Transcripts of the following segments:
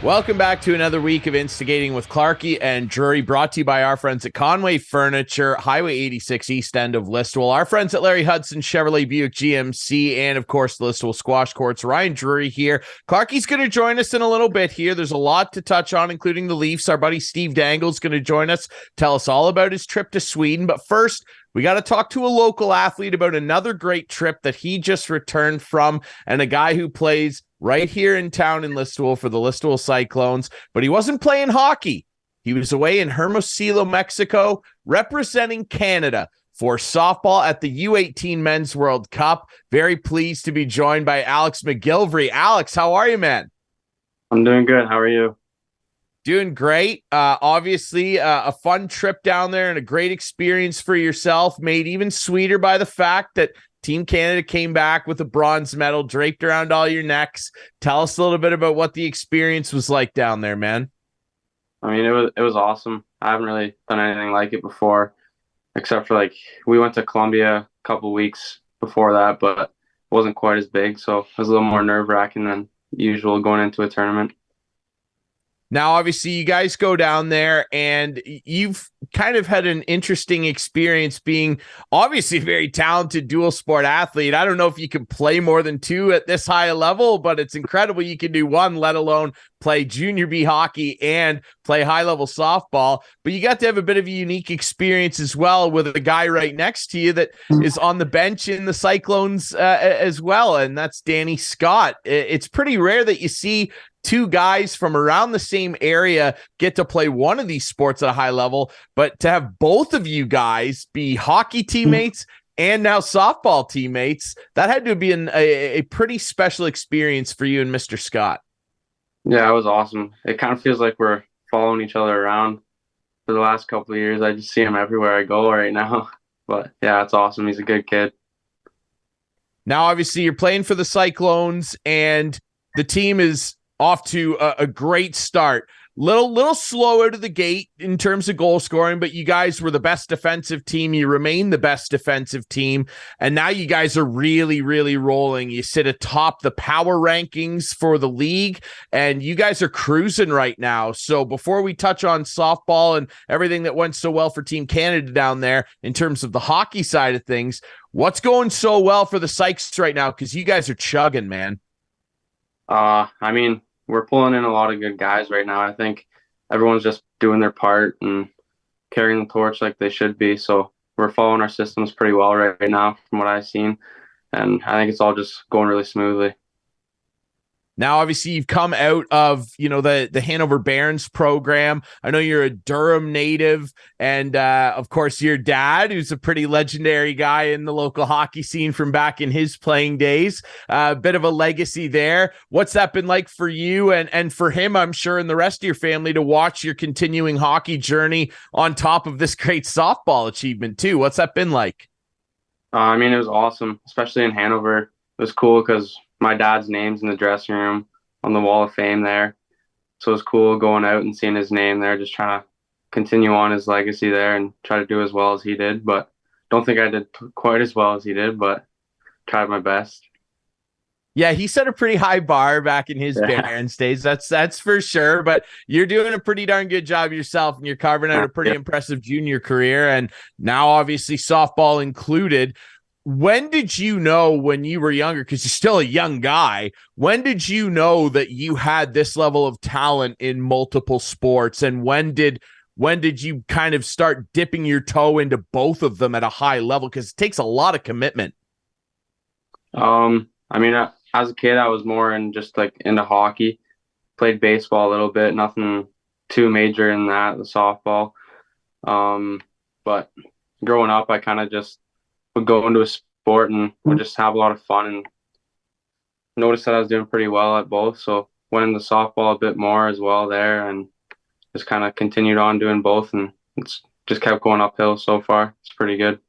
Welcome back to another week of Instigating with Clarkey and Ryan, brought to you by our friends at Conway Furniture, Highway 86 East End of Listowel, our friends at Larry Hudson, Chevrolet Buick GMC, and of course the Listowel Squash Courts. Ryan Reaves here. Clarkey's going to join us in a little bit here. There's a lot to touch on, including the Leafs. Our buddy Steve Dangle is going to join us, tell us all about his trip to Sweden. But first, we got to talk to a local athlete about another great trip that he just returned from, and a guy who plays right here in town in Listowel for the Listowel Cyclones, but he wasn't playing hockey. He was away in Hermosillo, Mexico, representing Canada for softball at the U18 Men's World Cup. Very pleased to be joined by Alex McGillivray. Alex, how are you, man? I'm doing good. How are you? Doing great. Obviously, a fun trip down there and a great experience for yourself, made even sweeter by the fact that Team Canada came back with a bronze medal draped around all your necks. Tell us a little bit about what the experience was like down there, man. I mean, it was awesome. I haven't really done anything like it before, except for we went to Colombia a couple weeks before that, but it wasn't quite as big, so it was a little more nerve-wracking than usual going into a tournament. Now, obviously, you guys go down there and you've kind of had an interesting experience being obviously a very talented dual sport athlete. I don't know if you can play more than two at this high a level, but it's incredible you can do one, let alone play junior B hockey and play high level softball. But you got to have a bit of a unique experience as well with a guy right next to you that is on the bench in the Cyclones as well. And that's Danny Scott. It's pretty rare that you see two guys from around the same area get to play one of these sports at a high level, but to have both of you guys be hockey teammates and now softball teammates, that had to be a pretty special experience for you and Mr. Scott. Yeah, it was awesome. It kind of feels like we're following each other around for the last couple of years. I just see him everywhere I go right now. But yeah, it's awesome. He's a good kid. Now, obviously, you're playing for the Cyclones, and the team is off to a great start. Little slow out of the gate in terms of goal scoring, but you guys were the best defensive team. You remain the best defensive team. And now you guys are really, really rolling. You sit atop the power rankings for the league, and you guys are cruising right now. So before we touch on softball and everything that went so well for Team Canada down there in terms of the hockey side of things, what's going so well for the Sykes right now? Because you guys are chugging, man. I mean, we're pulling in a lot of good guys right now. I think everyone's just doing their part and carrying the torch like they should be. So we're following our systems pretty well right now from what I've seen. And I think it's all just going really smoothly. Now, obviously, you've come out of, the Hanover Barons program. I know you're a Durham native, and of course, your dad, who's a pretty legendary guy in the local hockey scene from back in his playing days. A bit of a legacy there. What's that been like for you and for him, I'm sure, and the rest of your family to watch your continuing hockey journey on top of this great softball achievement too? What's that been like? I mean, it was awesome, especially in Hanover. It was cool because my dad's name's in the dressing room on the wall of fame there. So it was cool going out and seeing his name there, just trying to continue on his legacy there and try to do as well as he did. But don't think I did quite as well as he did, but tried my best. Yeah, he set a pretty high bar back in his Barons days. That's for sure. But you're doing a pretty darn good job yourself, and you're carving out a pretty impressive junior career. And now, obviously, softball included. When did you know when you were younger, because you're still a young guy, when did you know that you had this level of talent in multiple sports? And when did you kind of start dipping your toe into both of them at a high level? Because it takes a lot of commitment. I mean, as a kid, I was more into hockey. Played baseball a little bit, nothing too major in that, the softball. But growing up, I kind of just would go into a sport and would just have a lot of fun and noticed that I was doing pretty well at both. So went into softball a bit more as well there and just kind of continued on doing both, and it's just kept going uphill so far. It's pretty good.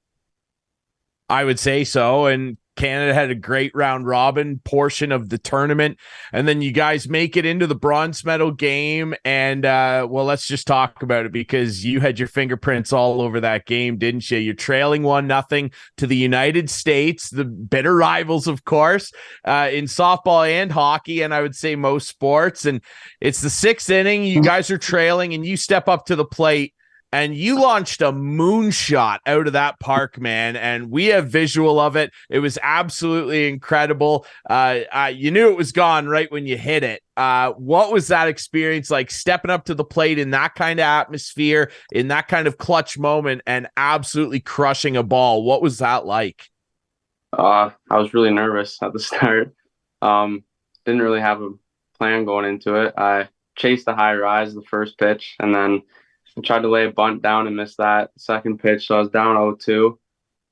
I would say so. And Canada had a great round robin portion of the tournament, and then you guys make it into the bronze medal game. And well, let's just talk about it, because you had your fingerprints all over that game, didn't you? You're trailing 1-0 to the United States, the bitter rivals, of course, in softball and hockey, and I would say most sports. And it's the 6th inning. You guys are trailing, and you step up to the plate, and you launched a moonshot out of that park, man. And we have visual of it. It was absolutely incredible. You knew it was gone right when you hit it. What was that experience like, stepping up to the plate in that kind of atmosphere, in that kind of clutch moment, and absolutely crushing a ball? What was that like? I was really nervous at the start. Didn't really have a plan going into it. I chased the high rise the first pitch, and then I tried to lay a bunt down and missed that second pitch. So I was down 0-2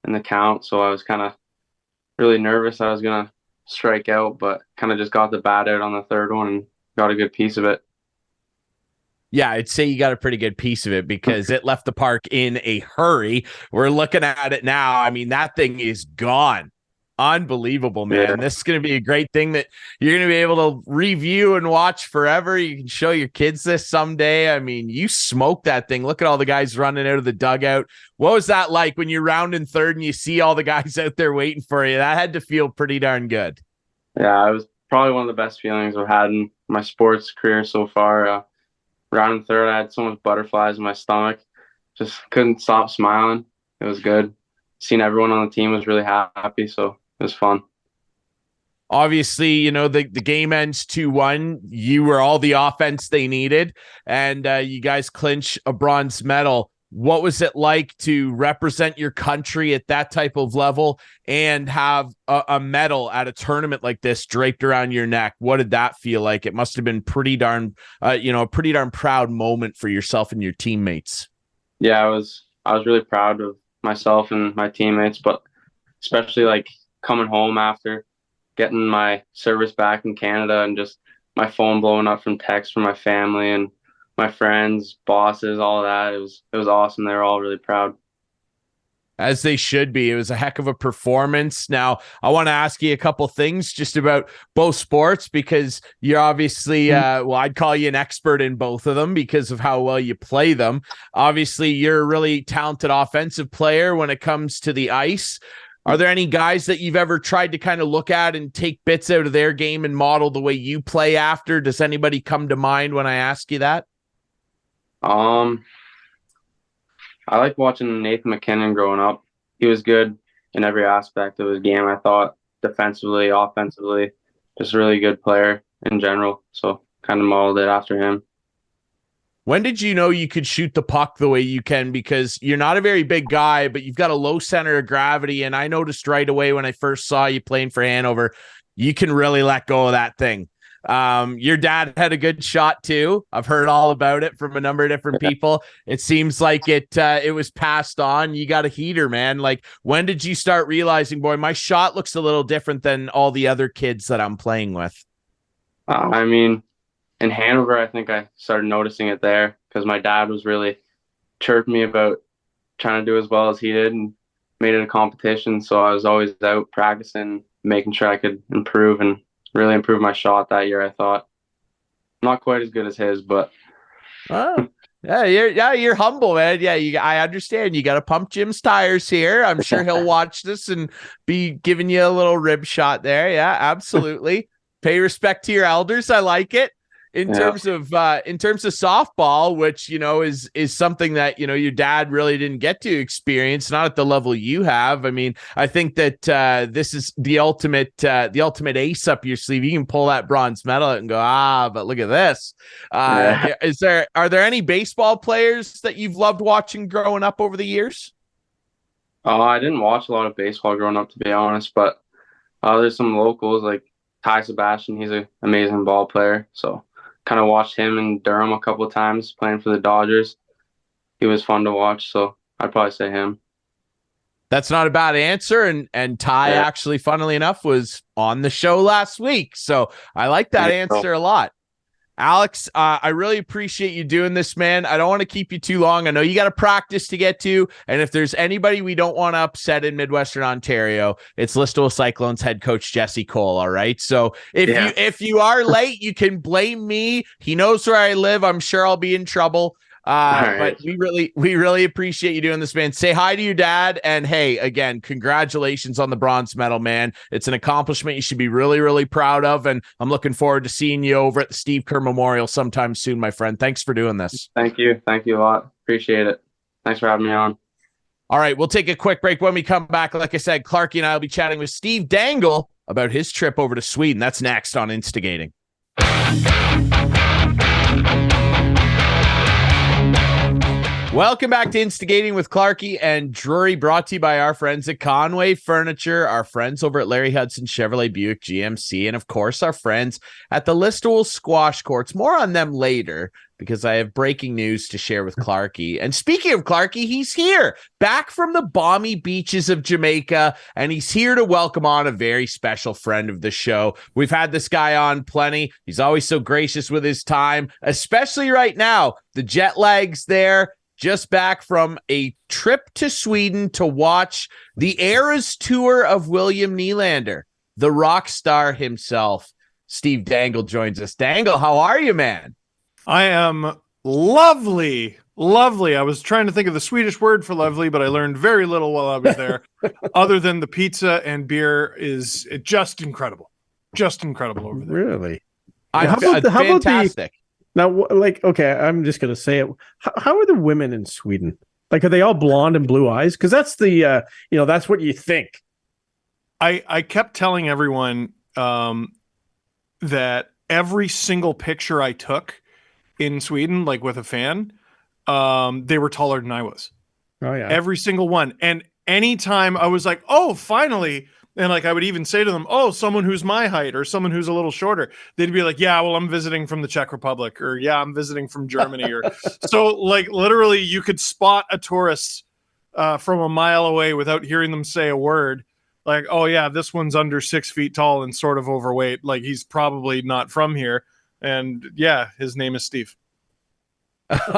in the count. So I was kind of really nervous I was going to strike out, but kind of just got the bat out on the third one and got a good piece of it. Yeah, I'd say you got a pretty good piece of it, because it left the park in a hurry. We're looking at it now. I mean, that thing is gone. Unbelievable, man. Yeah. This is going to be a great thing that you're going to be able to review and watch forever. You can show your kids this someday. I mean, you smoked that thing. Look at all the guys running out of the dugout. What was that like when you're rounding third and you see all the guys out there waiting for you? That had to feel pretty darn good. Yeah, it was probably one of the best feelings I've had in my sports career so far. Rounding third, I had so much butterflies in my stomach. Just couldn't stop smiling. It was good. Seeing everyone on the team was really happy, so it was fun. Obviously, you know, the game ends 2-1. You were all the offense they needed, and you guys clinch a bronze medal. What was it like to represent your country at that type of level and have a medal at a tournament like this draped around your neck? What did that feel like? It must have been pretty darn, a pretty darn proud moment for yourself and your teammates. Yeah, I was really proud of myself and my teammates, but especially like coming home after getting my service back in Canada and just my phone blowing up from texts from my family and my friends, bosses, all of that. It was awesome. They were all really proud. As they should be. It was a heck of a performance. Now, I want to ask you a couple things just about both sports, because you're obviously, I'd call you an expert in both of them because of how well you play them. Obviously, you're a really talented offensive player when it comes to the ice. Are there any guys that you've ever tried to kind of look at and take bits out of their game and model the way you play after? Does anybody come to mind when I ask you that? I like watching Nathan McKinnon growing up. He was good in every aspect of his game, I thought, defensively, offensively, just a really good player in general. So kind of modeled it after him. When did you know you could shoot the puck the way you can? Because you're not a very big guy, but you've got a low center of gravity. And I noticed right away when I first saw you playing for Hanover, you can really let go of that thing. Your dad had a good shot too. I've heard all about it from a number of different people. It seems like it was passed on. You got a heater, man. Like, when did you start realizing, boy, my shot looks a little different than all the other kids that I'm playing with? I mean, in Hanover, I think I started noticing it there because my dad was really chirping me about trying to do as well as he did and made it a competition. So I was always out practicing, making sure I could improve and really improve my shot that year. I thought not quite as good as his, but you're humble, man. Yeah, I understand. You got to pump Jim's tires here. I'm sure he'll watch this and be giving you a little rib shot there. Yeah, absolutely. Pay respect to your elders. I like it. In terms of softball, which, you know, is something that, you know, your dad really didn't get to experience, not at the level you have. I mean, I think that this is the ultimate ace up your sleeve. You can pull that bronze medal and go, but look at this. Are there any baseball players that you've loved watching growing up over the years? I didn't watch a lot of baseball growing up, to be honest, but there's some locals like Ty Sebastian. He's an amazing ball player, so kind of watched him in Durham a couple of times playing for the Dodgers. He was fun to watch, so I'd probably say him. That's not a bad answer. And Ty actually, funnily enough, was on the show last week. So I like that answer a lot. Alex, I really appreciate you doing this, man. I don't want to keep you too long. I know you got a practice to get to, and if there's anybody we don't want to upset in Midwestern Ontario, it's Listowel Cyclones head coach Jesse Cole. All right, so if you are late, you can blame me. He knows where I live. I'm sure I'll be in trouble. But we really appreciate you doing this, man. Say hi to your dad. And hey, again, congratulations on the bronze medal, man. It's an accomplishment you should be really, really proud of. And I'm looking forwad to seeing you over at the Steve Kerr Memorial sometime soon, my friend. Thanks for doing this. Thank you. Thank you a lot. Appreciate it. Thanks for having me on. All right, we'll take a quick break. When we come back, like I said, Clarkey and I will be chatting with Steve Dangle about his trip over to Sweden. That's next on Instigating. Welcome back to Instigating with Clarkey and Drury, brought to you by our friends at Conway Furniture, our friends over at Larry Hudson Chevrolet Buick GMC, and of course our friends at the Listowel Squash Courts. More on them later, because I have breaking news to share with Clarkey. And speaking of Clarkey, he's here, back from the balmy beaches of Jamaica, and he's here to welcome on a very special friend of the show. We've had this guy on plenty. He's always so gracious with his time, especially right now. The jet lag's there. Just back from a trip to Sweden to watch the Eras Tour of William Nylander, the rock star himself. Steve Dangle joins us. Dangle, how are you, man? I am lovely. Lovely. I was trying to think of the Swedish word for lovely, but I learned very little while I was there, other than the pizza and beer is just incredible. Just incredible over there. Really? Fantastic. Now, like, okay, I'm just going to say it. How are the women in Sweden? Like, are they all blonde and blue eyes? Because that's the, that's what you think. I kept telling everyone that every single picture I took in Sweden, like with a fan, they were taller than I was. Oh, yeah. Every single one. And anytime I was like, oh, finally. And like I would even say to them, oh, someone who's my height or someone who's a little shorter. They'd be like, yeah, well, I'm visiting from the Czech Republic, or yeah, I'm visiting from Germany. Or so like literally you could spot a tourist from a mile away without hearing them say a word. Like, oh yeah, this one's under 6 feet tall and sort of overweight. Like he's probably not from here. And yeah, his name is Steve.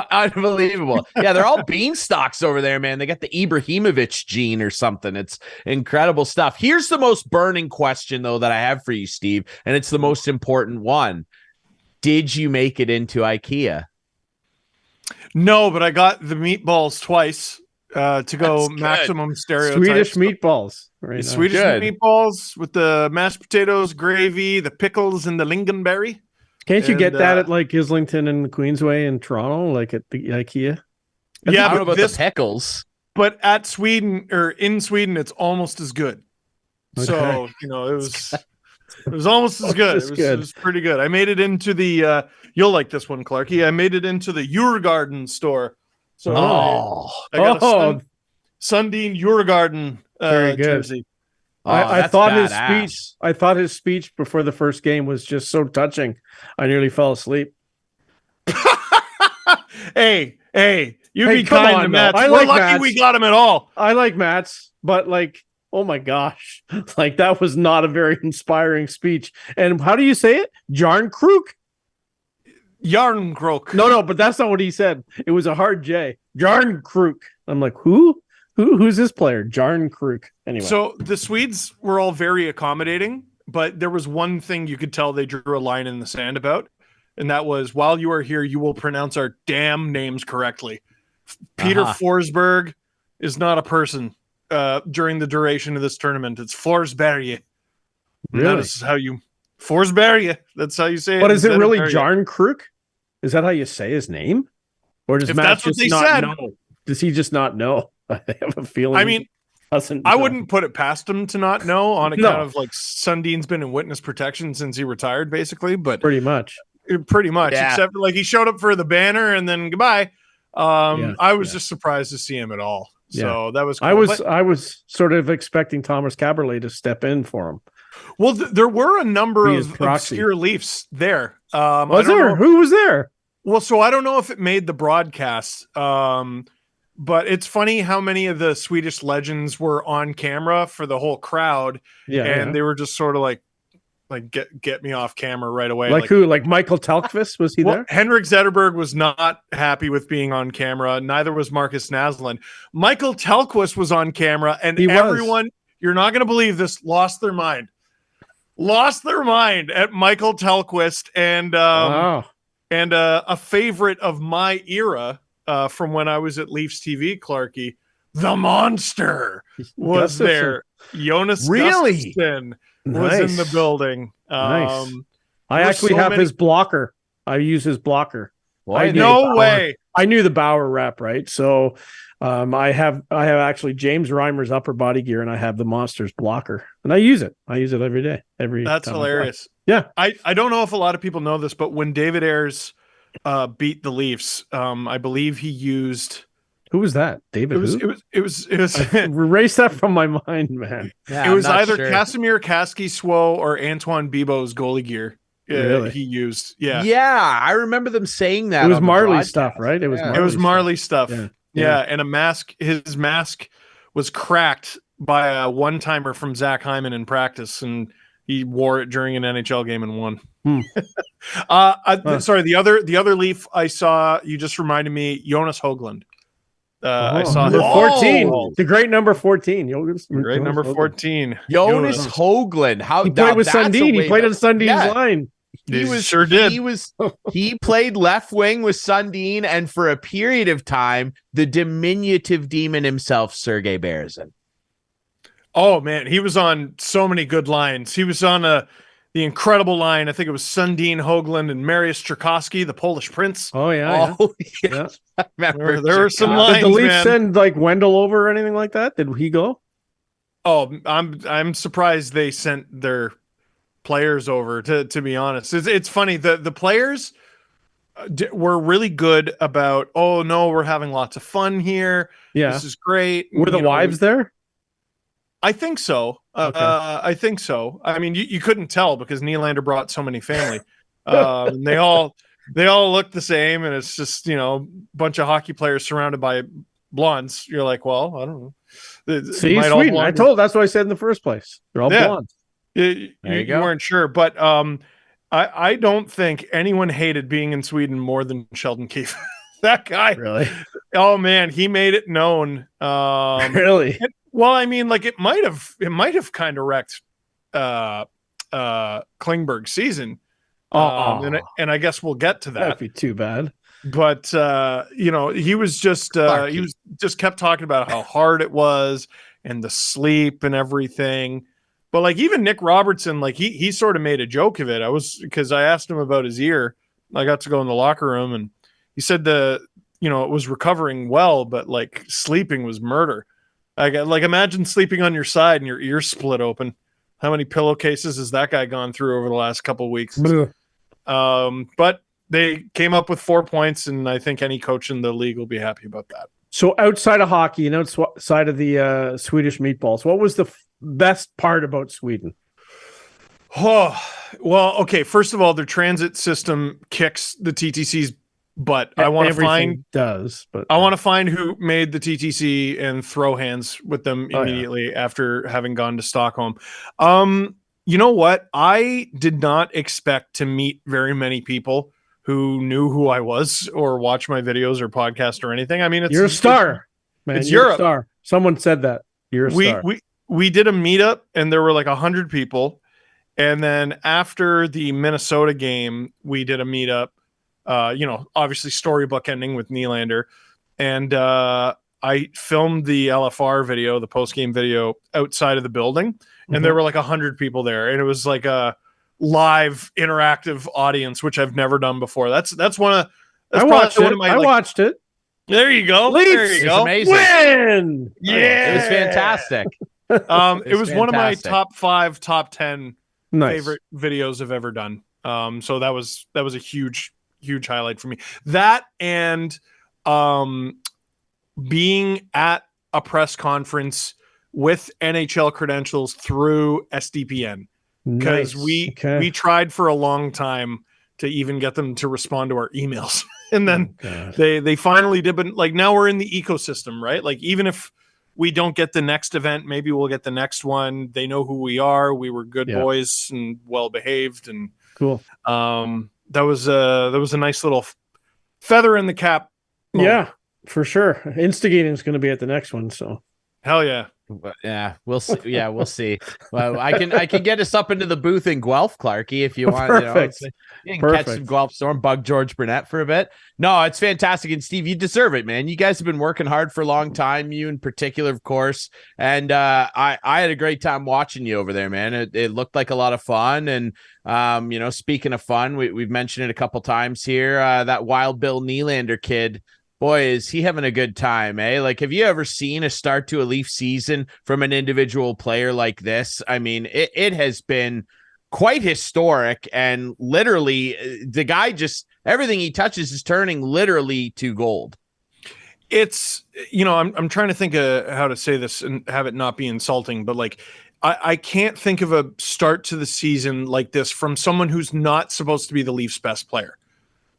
Unbelievable. Yeah, they're all beanstalks over there, man. They got the Ibrahimovic gene or something. It's incredible stuff. Here's the most burning question, though, that I have for you, Steve, and it's the most important one. Did you make it into IKEA? No, but I got the meatballs twice to go maximum stereotypes. Swedish meatballs. Right, Swedish meatballs with the mashed potatoes, gravy, the pickles, and the lingonberry. Can't you get that at like Islington and the Queensway in Toronto, like at the IKEA? Yeah, I don't know about the pickles. But at Sweden or in Sweden, it's almost as good. Okay. So, it was almost as good. It was pretty good. I made it into the you'll like this one, Clarkey. I made it into the Djurgården store. So I got a Sundin Djurgården jersey. I thought his speech before the first game was just so touching. I nearly fell asleep. Hey, you be kind to Mats. We're lucky we got him at all. I like Mats, but like, oh my gosh, like that was not a very inspiring speech. And how do you say it? Jarnkrok? Jarnkrok. No, but that's not what he said. It was a hard J. Jarnkrok. I'm like, who? Who's this player? Jarnkrok. Anyway. So the Swedes were all very accommodating, but there was one thing you could tell they drew a line in the sand about, and that was, while you are here, you will pronounce our damn names correctly. Peter Forsberg is not a person during the duration of this tournament. It's Forsberg. Really? That is how you... Forsberg. That's how you say it. But is it really Jarnkrok? Is that how you say his name? Or does Matt just not know? Does he just not know? I have a feeling. I mean, I wouldn't put it past him to not know on account of like Sundin's been in witness protection since he retired, basically. But pretty much, yeah. Except like he showed up for the banner and then goodbye. I was just surprised to see him at all. So that was cool. I was sort of expecting Thomas Caberlet to step in for him. Well, there were a number of obscure Leafs there. Was there? Who was there? Well, so I don't know if it made the broadcast. But it's funny how many of the Swedish legends were on camera for the whole crowd. They were just sort of like like get me off camera right away. Like who? Like Michael Telkvist? Was he there? Henrik Zetterberg was not happy with being on camera. Neither was Marcus Naslund. Michael Telkvist was on camera, and everyone, you're not going to believe this, lost their mind at Michael Telkvist, and a favorite of my era from when I was at Leafs TV, Clarkey, the Monster was there. Jonas Gustafsson was in the building. Nice. I actually have his blocker. I use his blocker. No way. I knew the Bauer rep, right? So I have actually James Reimer's upper body gear, and I have the Monsters blocker, and I use it. I use it every day. That's hilarious. Yeah. I don't know if a lot of people know this, but when David Ayres beat the Leafs, I believe he used. Who was that? David? It was erase that from my mind, man. Yeah, it was either Casimir Kaski-Swo or Antoine Bibeau's goalie gear. Really? He used. Yeah, I remember them saying that. It was Marley stuff, right? It was Marley stuff. Yeah, and his mask was cracked by a one-timer from Zach Hyman in practice, and he wore it during an NHL game and won. Sorry, the other Leaf I saw, you just reminded me, Jonas Höglund. I saw him. 14, the great number 14. Great number 14. Jonas Höglund. How he played with Sundin. He played on Sundin's line. He played left wing with Sundin, and for a period of time, the diminutive demon himself, Sergei Berezin. Oh man, he was on so many good lines. He was on the incredible line. I think it was Sundin, Höglund, and Mariusz Czerkawski, the Polish prince. Oh yeah. I remember there were some lines. Did the Leafs send like Wendell over or anything like that? Did he go? Oh, I'm surprised they sent their players over. To be honest, it's funny. The players were really good about. Oh no, we're having lots of fun here. Yeah, this is great. Were the wives there? I think so. Okay. I think so. I mean, you couldn't tell because Nylander brought so many family. They all look the same, and it's just a bunch of hockey players surrounded by blondes. You're like, well, I don't know. See, Sweden. That's what I said in the first place. They're all blondes. You weren't sure, but I don't think anyone hated being in Sweden more than Sheldon Keefe. That guy, really? Oh man, he made it known. Really? Well, I mean, like it might have kind of wrecked Klingberg's season. And I guess we'll get to that. That'd be too bad. But he was just kept talking about how hard it was and the sleep and everything. But like even Nick Robertson, like he sort of made a joke of it. Because I asked him about his ear. I got to go in the locker room, and he said it was recovering well, but like sleeping was murder. Like imagine sleeping on your side and your ear split open. How many pillowcases has that guy gone through over the last couple of weeks? But they came up with 4 points, and I think any coach in the league will be happy about that. So outside of hockey and outside of the Swedish meatballs, what was the best part about Sweden? Oh, well, okay. First of all, their transit system kicks the TTC's butt. I want to find who made the TTC and throw hands with them immediately after having gone to Stockholm. You know what? I did not expect to meet very many people who knew who I was or watch my videos or podcast or anything. I mean, you're a star, man. It's Europe. A star. Someone said that. You're a star. We did a meetup, and there were like 100 people. And then after the Minnesota game, we did a meetup. Obviously storybook ending with Nylander. And I filmed the LFR video, the post-game video, outside of the building. And there were like 100 people there. And it was like a live interactive audience, which I've never done before. I watched it. There you go. Leafs. There you go. Amazing. Win! Yeah. It was fantastic. It was one of my top 5, top 10 favorite videos I've ever done. So that was a huge highlight for me. That and being at a press conference with NHL credentials through SDPN, because we tried for a long time to even get them to respond to our emails, and then they finally did. But like now we're in the ecosystem, right? Like even if we don't get the next event, maybe we'll get the next one. They know who we are. We were good boys and well behaved, and cool. That was a nice little feather in the cap moment. Yeah, for sure. Instigating is going to be at the next one, so hell yeah. Yeah, we'll see. Yeah, we'll see. Well, I can get us up into the booth in Guelph, Clarkey, if you want. Perfect. You can catch some Guelph Storm, bug George Burnett for a bit. No, it's fantastic. And Steve, you deserve it, man. You guys have been working hard for a long time, you in particular, of course. And I had a great time watching you over there, man. It looked like a lot of fun. And speaking of fun, we've mentioned it a couple times here. That Wild Bill Nylander kid. Boy, is he having a good time, eh? Like, have you ever seen a start to a Leaf season from an individual player like this? I mean, it has been quite historic, and literally the guy just, everything he touches is turning literally to gold. It's, I'm trying to think of how to say this and have it not be insulting, but like, I can't think of a start to the season like this from someone who's not supposed to be the Leafs' best player.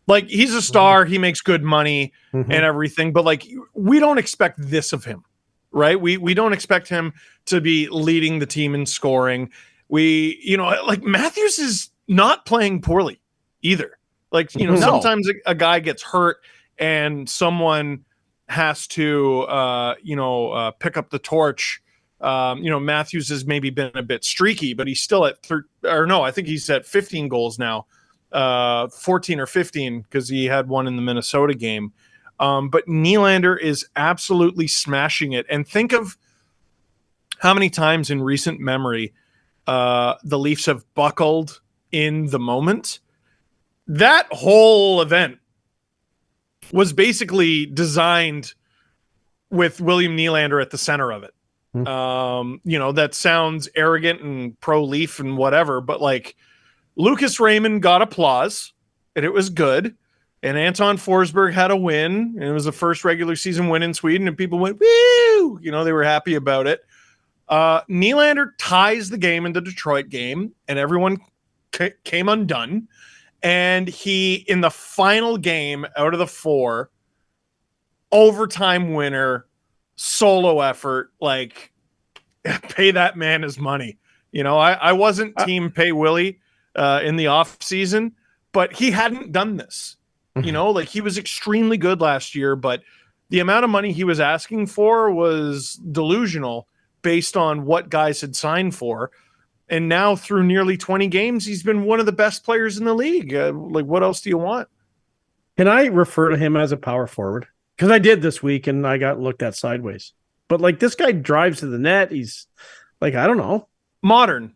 Like, he's a star, he makes good money and everything, but like, we don't expect this of him, right? We don't expect him to be leading the team in scoring. Like, Matthews is not playing poorly either. Like, sometimes a guy gets hurt and someone has to, pick up the torch. Matthews has maybe been a bit streaky, but he's still at I think he's at 15 goals now. 14 or 15 because he had one in the Minnesota game. But Nylander is absolutely smashing it. And think of how many times in recent memory the Leafs have buckled in the moment. That whole event was basically designed with William Nylander at the center of it. That sounds arrogant and pro-Leaf and whatever, but like, Lucas Raymond got applause, and it was good. And Anton Forsberg had a win, and it was the first regular season win in Sweden, and people went, woo! They were happy about it. Nylander ties the game in the Detroit game, and everyone came undone. And he, in the final game out of the 4, overtime winner, solo effort, like, pay that man his money. I wasn't team pay Willie in the off season, but he hadn't done this, like, he was extremely good last year, but the amount of money he was asking for was delusional based on what guys had signed for. And now through nearly 20 games, he's been one of the best players in the league. Like, what else do you want? Can I refer to him as a power forward? Because I did this week and I got looked at sideways, but like, this guy drives to the net. He's like, I don't know. Modern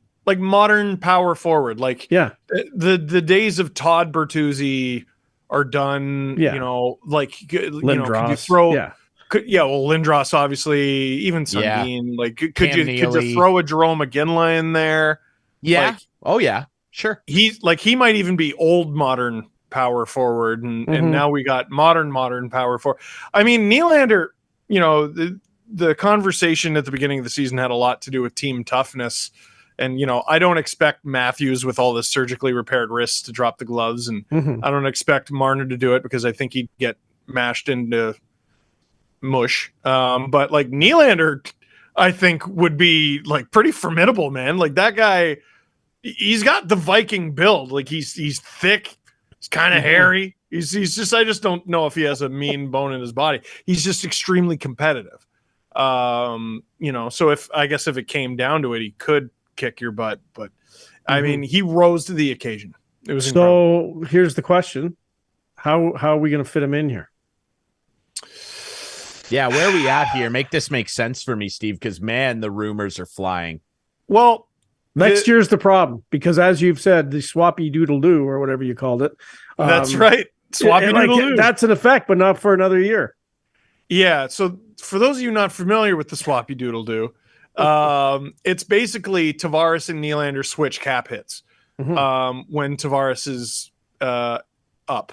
power forward. Like, the days of Todd Bertuzzi are done. Lindros. Could you throw? Lindros, obviously, even Sundin. Like, could you throw a Jerome McGinley in there? Yeah. Sure. He might even be old modern power forward, and now we got modern power forward. I mean, Nylander. The conversation at the beginning of the season had a lot to do with team toughness. And, I don't expect Matthews with all the surgically repaired wrists to drop the gloves. And I don't expect Marner to do it because I think he'd get mashed into mush. But like, Nylander, I think would be like pretty formidable, man. Like, that guy, he's got the Viking build. Like, he's thick. He's kind of hairy. He's just, I just don't know if he has a mean bone in his body. He's just extremely competitive. So if it came down to it, he could kick your butt, but I mean, he rose to the occasion. It was incredible. Here's the question: how are we going to fit him in here? Yeah, where are we at here? Make this make sense for me, Steve, because man, the rumors are flying. Well, next year's the problem, because as you've said, the swappy doodle doo or whatever you called it. That's right, swappy doodle doo. That's an effect, but not for another year. Yeah. So for those of you not familiar with the swappy doodle doo, it's basically Tavares and Nylander switch cap hits when Tavares is up.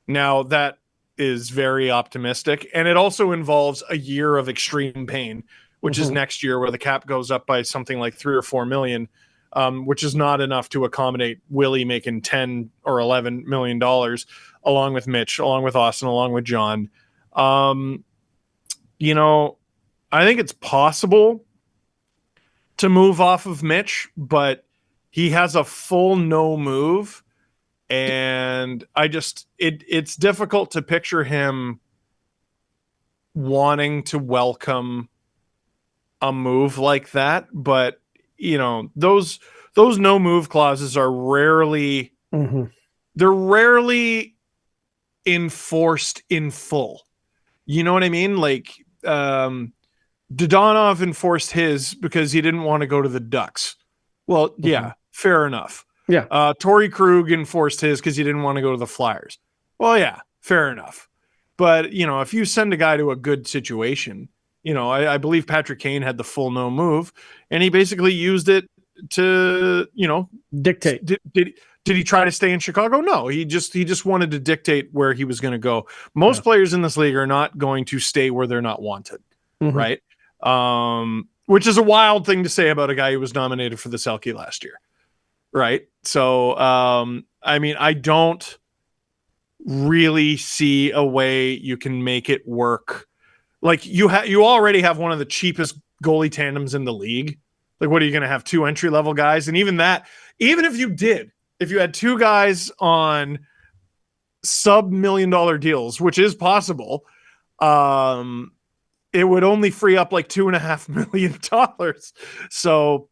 Now, that is very optimistic, and it also involves a year of extreme pain, which is next year, where the cap goes up by something like $3 or $4 million, which is not enough to accommodate Willie making $10 or $11 million, along with Mitch, along with Austin, along with John. I think it's possible to move off of Mitch, but he has a full no move, and it's difficult to picture him wanting to welcome a move like that. But those no move clauses are rarely they're rarely enforced in full. You know what I mean? Like Dodonov enforced his because he didn't want to go to the Ducks. Well, yeah, fair enough. Yeah. Torrey Krug enforced his because he didn't want to go to the Flyers. Well, yeah, fair enough. But, if you send a guy to a good situation, I believe Patrick Kane had the full no move, and he basically used it to, dictate. Did he try to stay in Chicago? No, he just wanted to dictate where he was going to go. Most players in this league are not going to stay where they're not wanted, right? Which is a wild thing to say about a guy who was nominated for the Selke last year, right? So, I don't really see a way you can make it work. Like you already have one of the cheapest goalie tandems in the league. Like, what are you going to have, 2 entry-level guys? And even if you had 2 guys on sub-$1 million deals, which is possible, it would only free up like $2.5 million. So,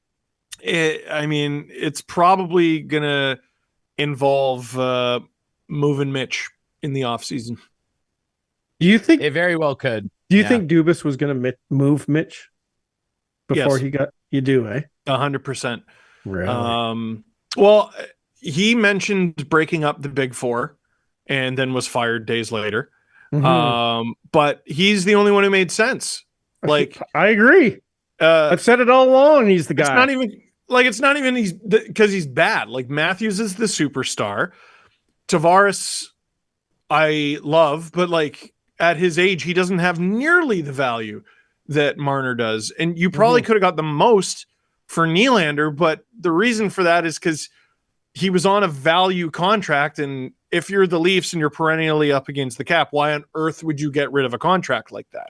it's probably going to involve moving Mitch in the offseason. Do you think it very well could? Do you think Dubas was going to move Mitch before Yes. he got? You do, eh? 100%. Really? Well, he mentioned breaking up the Big Four, and then was fired days later. But he's the only one who made sense. Like, I agree. I've said it all along. He's the guy. It's not even he's because he's bad. Like, Matthews is the superstar. Tavares, I love, but like at his age, he doesn't have nearly the value that Marner does. And you probably could have got the most for Nylander, but the reason for that is because he was on a value contract. And if you're the Leafs and you're perennially up against the cap, why on earth would you get rid of a contract like that?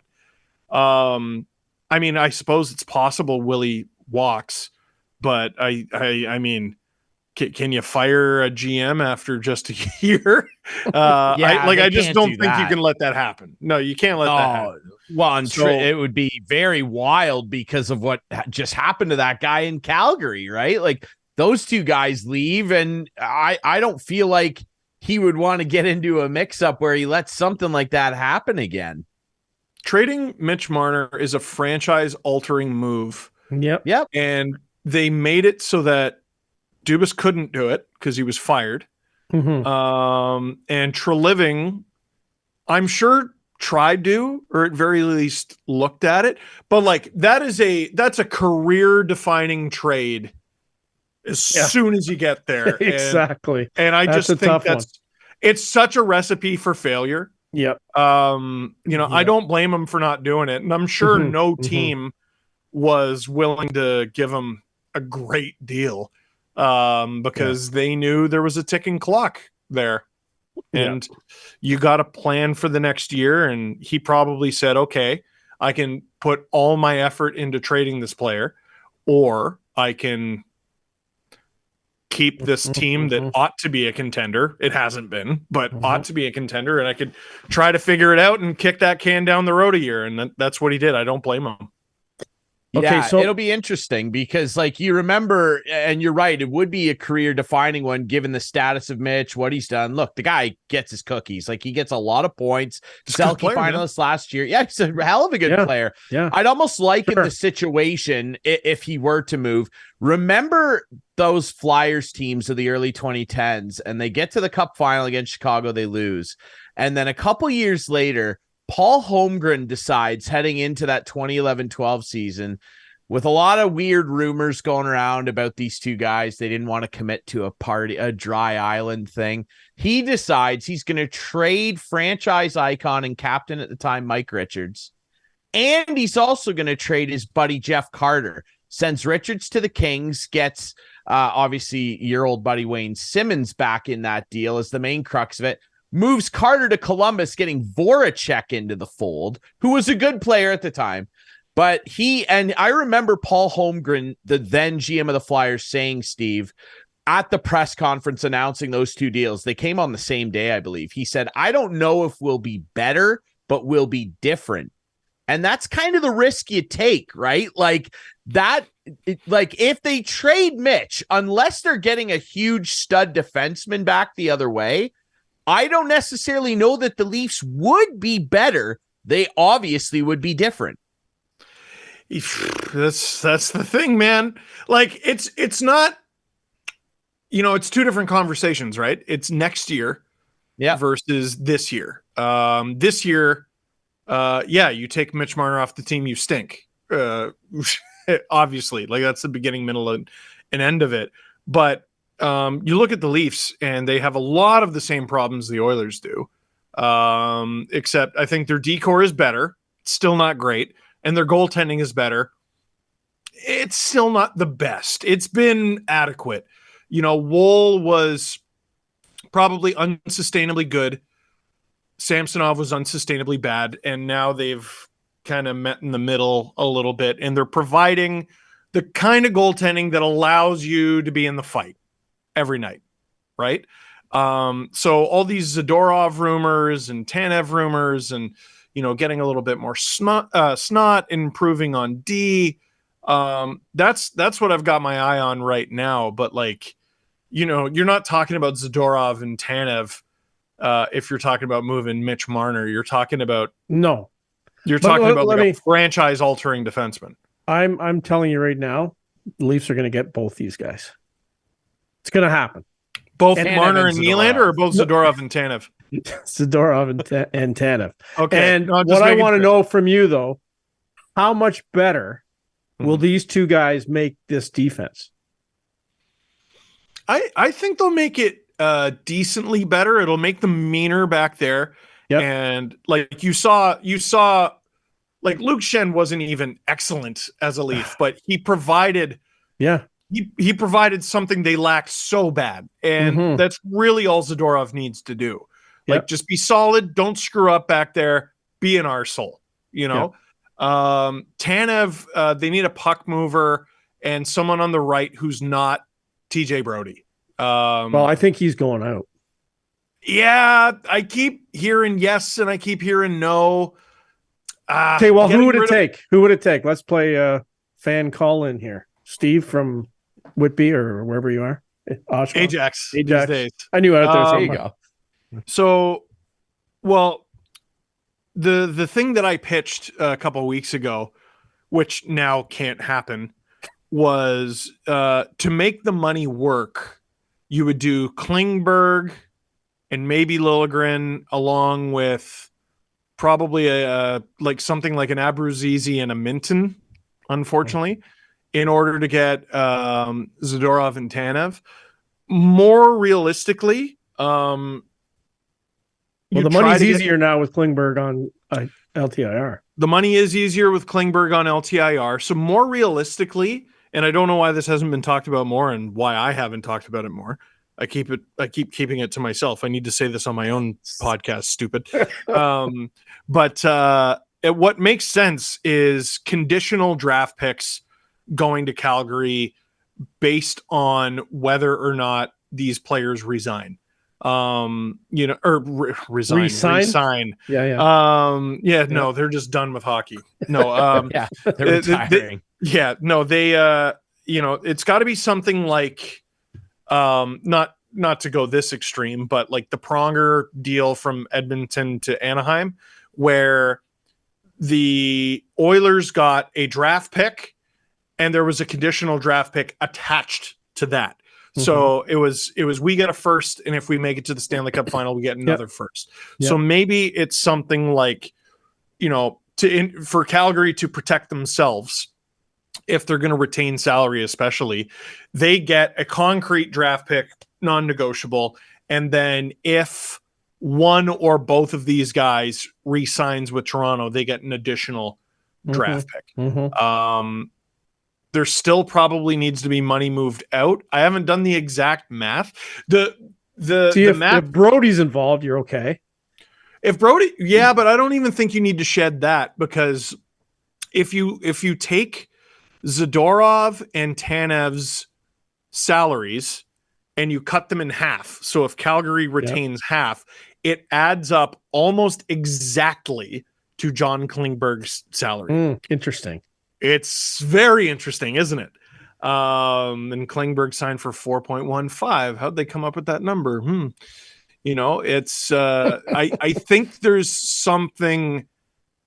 I suppose it's possible Willie walks, but can you fire a GM after just a year? I just don't think you can let that happen. No, you can't let that happen. Well, it would be very wild because of what just happened to that guy in Calgary, right? Like, those 2 guys leave, and I don't feel like he would want to get into a mix-up where he lets something like that happen again. Trading Mitch Marner is a franchise-altering move. Yep. And they made it so that Dubas couldn't do it because he was fired. And Treliving, I'm sure, tried to, or at very least looked at it. But like, that's a career-defining trade as soon as you get there. Exactly. And I just think it's such a recipe for failure. Yep. I don't blame him for not doing it. And I'm sure no team was willing to give him a great deal. Because they knew there was a ticking clock there, and you got to plan for the next year. And he probably said, okay, I can put all my effort into trading this player, or I can keep this team that ought to be a contender. It hasn't been, but ought to be a contender. And I could try to figure it out and kick that can down the road a year. And that's what he did. I don't blame him. Okay, so it'll be interesting because, like, you remember, and you're right, it would be a career-defining one given the status of Mitch, what he's done. Look, the guy gets his cookies. Like, he gets a lot of points. Selke finalist last year. Yeah, he's a hell of a good player. Yeah. I'd almost liken the situation if he were to move. Remember those Flyers teams of the early 2010s, and they get to the Cup final against Chicago, they lose. And then a couple years later, Paul Holmgren decides heading into that 2011-12 season, with a lot of weird rumors going around about these 2 guys. They didn't want to commit to a dry island thing. He decides he's going to trade franchise icon and captain at the time, Mike Richards. And he's also going to trade his buddy, Jeff Carter. Sends Richards to the Kings, gets obviously your old buddy Wayne Simmons back in that deal as the main crux of it. Moves Carter to Columbus, getting Voracek into the fold, who was a good player at the time. But I remember Paul Holmgren, the then GM of the Flyers, saying, Steve, at the press conference announcing those two deals, they came on the same day, I believe. He said, I don't know if we'll be better, but we'll be different. And that's kind of the risk you take, right? Like that, like if they trade Mitch, unless they're getting a huge stud defenseman back the other way, I don't necessarily know that the Leafs would be better. They obviously would be different. That's the thing, man. Like it's not, it's two different conversations, right? It's next year versus this year. This year, you take Mitch Marner off the team, you stink. Obviously, like that's the beginning, middle, and end of it. But you look at the Leafs, and they have a lot of the same problems the Oilers do. Except I think their decor is better. It's still not great. And their goaltending is better. It's still not the best. It's been adequate. Wool was probably unsustainably good. Samsonov was unsustainably bad. And now they've kind of met in the middle a little bit. And they're providing the kind of goaltending that allows you to be in the fight every night, right? So all these Zadorov rumors and Tanev rumors and, getting a little bit more snot, improving on D. That's what I've got my eye on right now. But you're not talking about Zadorov and Tanev if you're talking about moving Mitch Marner. You're talking about a franchise-altering defenseman. I'm telling you right now, the Leafs are going to get both these guys. It's going to happen. Both Marner and Nylander, or both Zadorov and Tanev? Zadorov and Tanev. Okay. And what I want to know from you, though, how much better will these two guys make this defense? I think they'll make it decently better. It'll make them meaner back there. Yep. And like you saw like Luke Schenn wasn't even excellent as a Leaf, but he provided he provided something they lacked so bad. And that's really all Zadorov needs to do. Like, just be solid. Don't screw up back there. Be an arsehole, Tanev, they need a puck mover and someone on the right who's not TJ Brody. Well, I think he's going out. Yeah, I keep hearing yes and I keep hearing no. Okay, well, who would it take? Who would it take? Let's play fan call in here. Steve from Whitby or wherever you are. Ajax. These days. I knew out there. There you go. So, well, the thing that I pitched a couple of weeks ago, which now can't happen, was to make the money work, you would do Klingberg and maybe Liljegren along with probably something like an Abruzzese and a Minton, unfortunately, in order to get Zadorov and Tanev. More realistically, the money's easier now with Klingberg on LTIR. The money is easier with Klingberg on LTIR. So more realistically, and I don't know why this hasn't been talked about more and why I haven't talked about it more. I keep keeping it to myself. I need to say this on my own podcast, stupid. But what makes sense is conditional draft picks going to Calgary based on whether or not these players resign. Resign. No, they're just done with hockey. No, they're retiring. It's got to be something like, not to go this extreme, but like the Pronger deal from Edmonton to Anaheim, where the Oilers got a draft pick and there was a conditional draft pick attached to that. So it was we get a first, and if we make it to the Stanley Cup final, we get another first. So maybe it's something like, for Calgary to protect themselves, if they're going to retain salary, especially, they get a concrete draft pick, non-negotiable, and then if one or both of these guys re-signs with Toronto, they get an additional draft pick. There still probably needs to be money moved out. I haven't done the exact math. If Brody's involved, you're okay. If Brody, but I don't even think you need to shed that, because if you take Zadorov and Tanev's salaries and you cut them in half, so if Calgary retains half, it adds up almost exactly to John Klingberg's salary. Interesting. It's very interesting, isn't it? And Klingberg signed for 4.15. How'd they come up with that number? It's I think there's something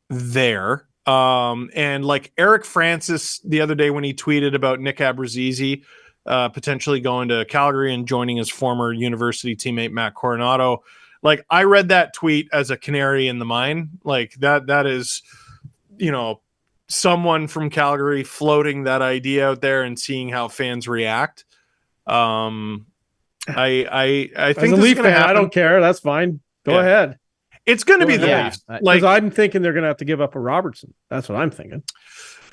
there. And like Eric Francis the other day when he tweeted about Nick Abruzzese potentially going to Calgary and joining his former university teammate Matt Coronato. Like, I read that tweet as a canary in the mine. Like that is, someone from Calgary floating that idea out there and seeing how fans react. I think as a Leaf fan, I don't care. That's fine. Go ahead. It's going to be the Leafs. Like, I'm thinking they're going to have to give up a Robertson. That's what I'm thinking.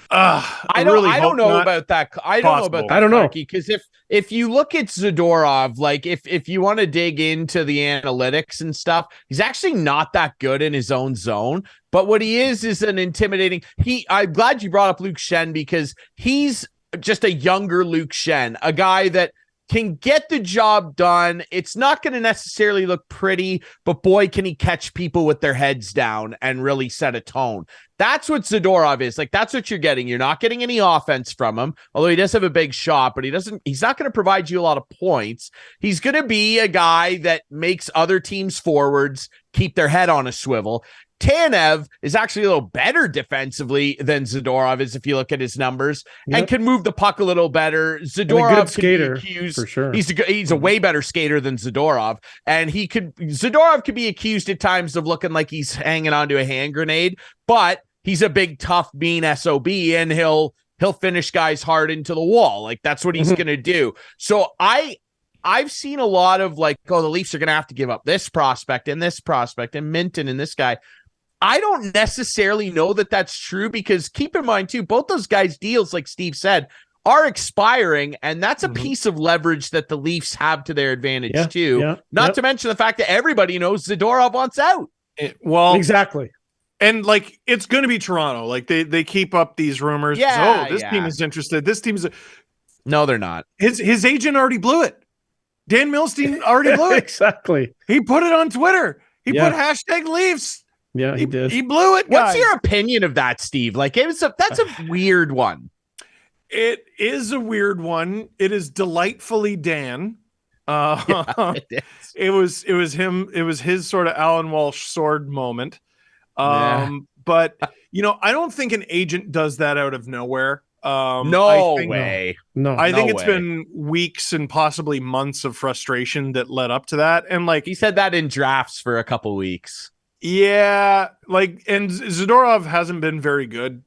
I don't know about that. I don't know because if you look at Zadorov, like if you want to dig into the analytics and stuff, he's actually not that good in his own zone. But what he is an intimidating. I'm glad you brought up Luke Schenn because he's just a younger Luke Schenn, a guy that can get the job done. It's not going to necessarily look pretty, but boy, can he catch people with their heads down and really set a tone. That's what Zadorov is. Like, that's what you're getting. You're not getting any offense from him, although he does have a big shot, but he's not going to provide you a lot of points. He's going to be a guy that makes other teams forwards keep their head on a swivel. Tanev is actually a little better defensively than Zadorov is if you look at his numbers, and can move the puck a little better. Zadorov could be accused, for sure. He's a way better skater than Zadorov, and Zadorov could be accused at times of looking like he's hanging onto a hand grenade, but he's a big, tough, mean SOB, and he'll finish guys hard into the wall. Like, that's what he's going to do. So I've seen a lot of like, the Leafs are going to have to give up this prospect and Minton and this guy. I don't necessarily know that that's true because keep in mind too, both those guys' deals, like Steve said, are expiring, and that's a piece of leverage that the Leafs have to their advantage too. Not to mention the fact that everybody knows Zadorov wants out. Exactly. And like, it's going to be Toronto. Like they keep up these rumors. This team is interested. This team is. No, they're not. His agent already blew it. Dan Milstein already blew it. Exactly. He put it on Twitter. He put #Leafs. Yeah, he did. He blew it. What's your opinion of that, Steve? Like, that's a weird one. It is a weird one. It is delightfully Dan. It was him. It was his sort of Alan Walsh sword moment. But I don't think an agent does that out of nowhere. No way. I think it's been weeks and possibly months of frustration that led up to that. And like, he said that in drafts for a couple weeks. Yeah, like, and Zadorov hasn't been very good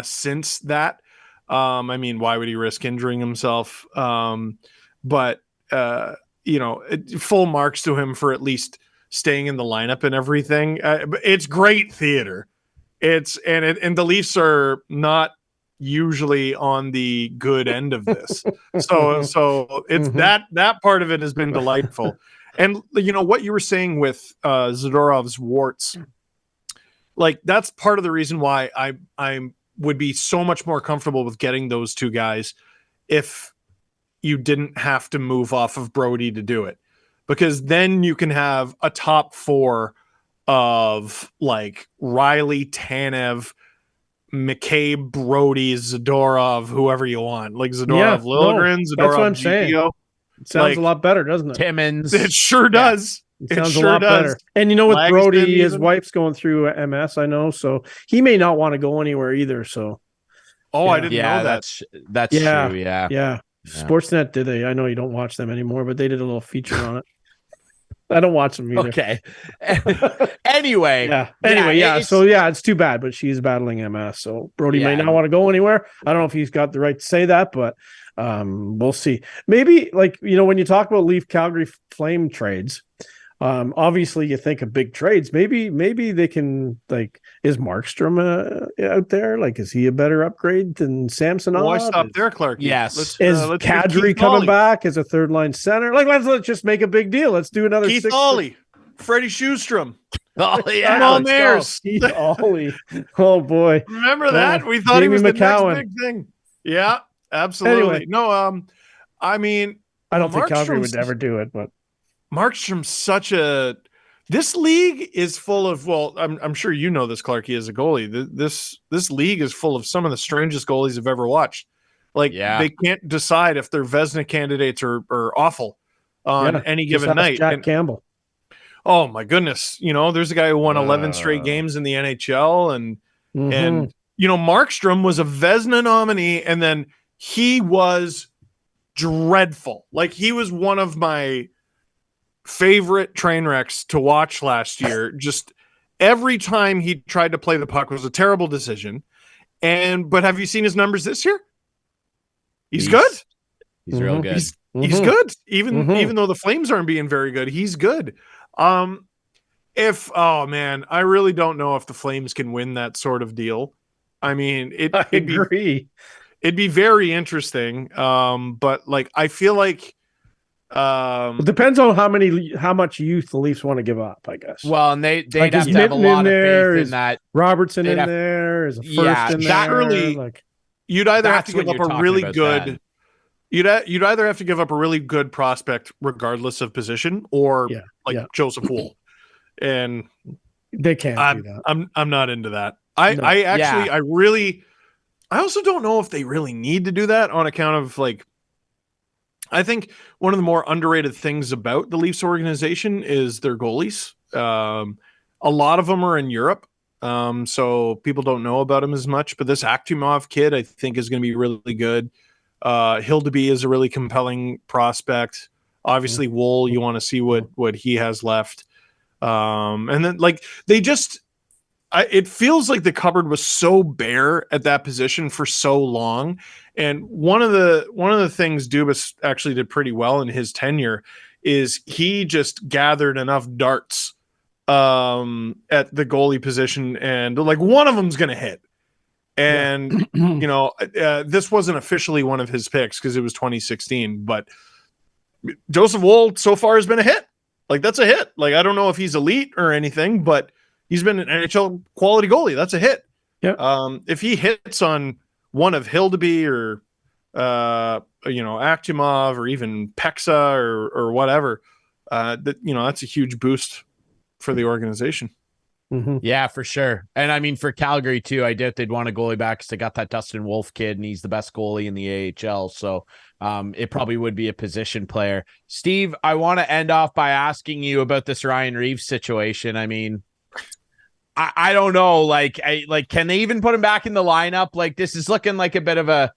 since that. I mean, why would he risk injuring himself? But full marks to him for at least staying in the lineup and everything. It's great theater. And the Leafs are not usually on the good end of this. So it's that part of it has been delightful. And what you were saying with Zadorov's warts, like, that's part of the reason why I would be so much more comfortable with getting those two guys if you didn't have to move off of Brody to do it, because then you can have a top four of like Riley, Tanev, McCabe, Brody, Zadorov, whoever you want, like Zadorov, Liljegren, Zadorov, that's what I'm saying. It sounds a lot better, doesn't it? Timmins. It sure does. It sounds a lot better. And with Brody, his wife's going through MS, I know, so he may not want to go anywhere either. So, I didn't know that. That's true. Yeah. Sportsnet did I know you don't watch them anymore, but they did a little feature on it. I don't watch them either. Okay. Anyway. So it's too bad, but she's battling MS. So Brody may not want to go anywhere. I don't know if he's got the right to say that, but we'll see. Maybe when you talk about Leaf Calgary Flame trades, obviously you think of big trades. Maybe they can, like, is Markstrom out there? Like, is he a better upgrade than Samsonov? Why stop there, Clarkey? Yes. Is Kadri coming back as a third line center? Like, let's just make a big deal. Let's do another Keith Ollie, Freddie Sjustrom. Oh yeah, Come on, let's go. Bears. Keith Ollie. Oh boy. Remember that? We thought Jamie he was the McCowan. next big thing. Yeah, absolutely. Anyway. No, I mean, I don't think Calgary Markstrom's- would ever do it, but Markstrom's such a. This league is full of. Well, I'm sure you know this, Clarkey, as a goalie. This league is full of some of the strangest goalies I've ever watched. Like they can't decide if their Vezina candidates are awful on any given night. Jack Campbell. Oh my goodness! You know, there's a guy who won 11 straight games in the NHL, and you know, Markstrom was a Vezina nominee, and then he was dreadful. Like he was one of my favorite train wrecks to watch last year. Just every time he tried to play the puck was a terrible decision. But have you seen his numbers this year? He's good. He's real good. He's good. Even though the Flames aren't being very good, he's good. I really don't know if the Flames can win that sort of deal. I mean, I agree. It'd be very interesting. But like I feel like it depends on how much youth the Leafs want to give up, I guess. Well, and they'd like, have to have a lot of faith in that. Robertson in there, is a first in there. Surely, like you'd either have to That's give when up you're a really talking good. about You'd either have to give up a really good prospect, regardless of position, or Joseph Wool, and they can't do that. I'm not into that. I also don't know if they really need to do that on account of like. I think one of the more underrated things about the Leafs organization is their goalies. A lot of them are in Europe, so people don't know about them as much. But this Akhtumov kid, I think, is going to be really good. Hildeby is a really compelling prospect. Obviously, Wool, you want to see what he has left. And then, like, it feels like the cupboard was so bare at that position for so long. And one of the things Dubas actually did pretty well in his tenure is he just gathered enough darts at the goalie position, and like one of them's going to hit. And you know, this wasn't officially one of his picks because it was 2016, but Joseph Woll so far has been a hit. Like that's a hit. Like I don't know if he's elite or anything, but he's been an NHL quality goalie. That's a hit. Yeah. If he hits on one of Hildeby or Akhtumov or even Pexa or whatever, that's a huge boost for the organization. Mm-hmm. Yeah, for sure. And I mean, for Calgary too, I doubt they'd want a goalie back because they got that Dustin Wolf kid, and he's the best goalie in the AHL. So it probably would be a position player. Steve, I want to end off by asking you about this Ryan Reaves situation. I mean, I don't know. Can they even put him back in the lineup? Like, this is looking like a bit of a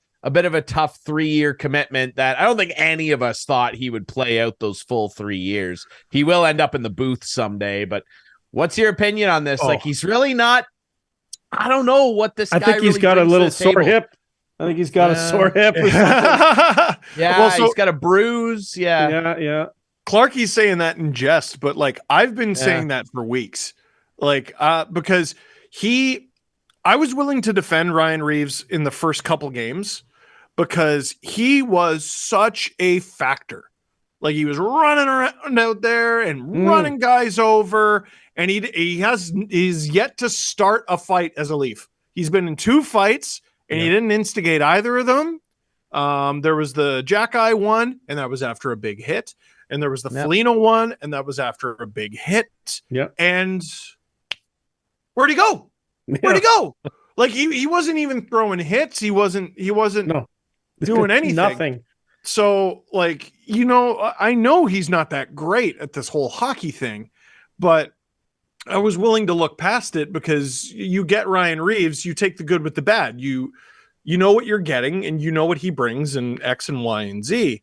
tough 3-year commitment that I don't think any of us thought he would play out those full 3 years. He will end up in the booth someday, but what's your opinion on this? Like, he's really not. I don't know what this. I think he's got a little sore hip. I think he's got a sore hip. Or yeah, well, he's got a bruise. Yeah. Clarkey's saying that in jest, but like I've been saying that for weeks. Like, because I was willing to defend Ryan Reaves in the first couple games because he was such a factor. Like he was running around out there and running guys over, and he's yet to start a fight as a Leaf. He's been in 2 fights, and he didn't instigate either of them. There was the Jack Eye one, and that was after a big hit. And there was the Foligno one, and that was after a big hit. Yeah. And where'd he go? Where'd he go? Like he wasn't even throwing hits. He wasn't doing anything. Nothing. So like, I know he's not that great at this whole hockey thing, but I was willing to look past it because you get Ryan Reaves, you take the good with the bad. You know what you're getting, and you know what he brings in X and Y and Z.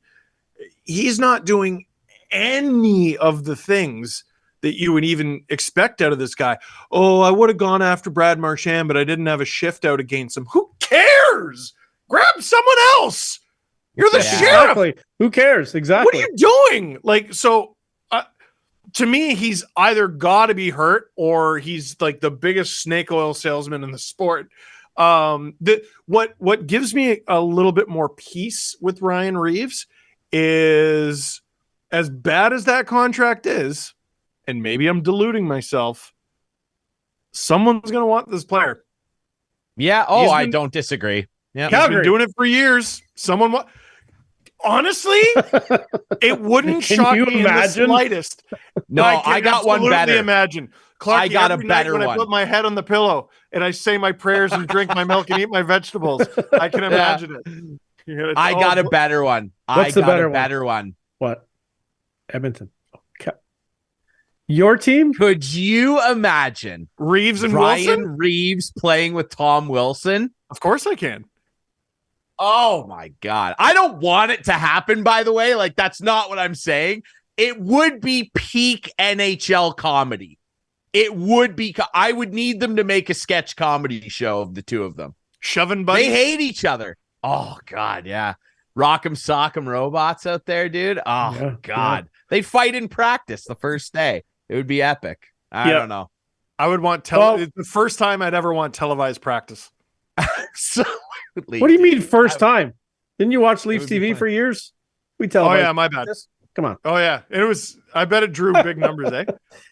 He's not doing any of the things that you would even expect out of this guy. Oh, I would have gone after Brad Marchand, but I didn't have a shift out against him. Who cares? Grab someone else. You're the sheriff. Exactly. Who cares? Exactly. What are you doing? Like, so to me, he's either got to be hurt or he's like the biggest snake oil salesman in the sport. What gives me a little bit more peace with Ryan Reaves is, as bad as that contract is, and maybe I'm deluding myself, Someone's going to want this player. Yeah. Oh, I don't disagree. Yeah. He's been doing it for years. Honestly, it wouldn't shock me in the slightest. No, I got one better. Imagine. Clarkey, I got a better when one. I put my head on the pillow and I say my prayers and drink my milk and eat my vegetables, I can imagine it. I got a better one. What's the better one? What? Edmonton. Okay. Your team? Could you imagine Reaves and Ryan Wilson? Reaves playing with Tom Wilson? Of course I can. Oh my God. I don't want it to happen, by the way. Like, that's not what I'm saying. It would be peak NHL comedy. It would be. I would need them to make a sketch comedy show of the two of them. Shoving buddies. They hate each other. Oh God, yeah. Rock'em sock'em robots out there, dude. Oh Yeah, God. They fight in practice the first day. It would be epic. I don't know. I would want the first time I'd ever want televised practice. Absolutely. What do you mean first time? Didn't you watch Leafs TV for years? We tell. Oh yeah, my bad. Come on. Oh yeah, it was. I bet it drew big numbers, eh?